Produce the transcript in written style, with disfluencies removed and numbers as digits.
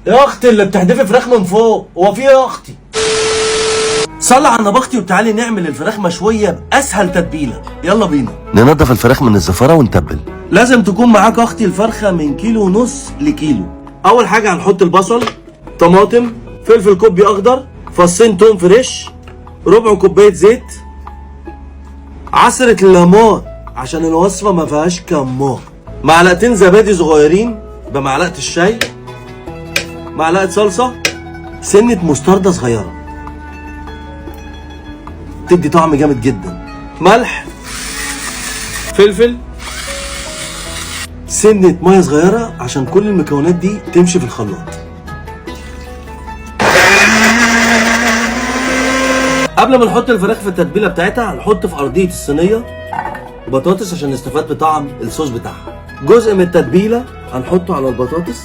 يا اختي اللي بتحدفي فراخ من فوق، هو في ايه يا اختي؟ صلي على نبختي وتعالي نعمل الفراخ مشويه باسهل تتبيله. يلا بينا ننضف الفراخ من الزفاره ونتبل. لازم تكون معاك اختي الفرخه من كيلو ونص لكيلو. اول حاجه هنحط البصل، طماطم، فلفل كوبي اخضر، فصين توم فريش، ربع كوبايه زيت، عصره الليمون عشان الوصفه ما فيهاش كمون، معلقتين زبادي صغيرين بمعلقه الشاي، معلقه صلصه، سنه مستردة صغيره تدي طعم جامد جدا، ملح، فلفل، سنة مية صغيرة عشان كل المكونات دي تمشي في الخلاط. قبل ما نحط الفراخ في التتبيلة بتاعتها هنحط في أرضية الصينية بطاطس عشان نستفاد بطعم الصوص بتاعها. جزء من التتبيلة هنحطه على البطاطس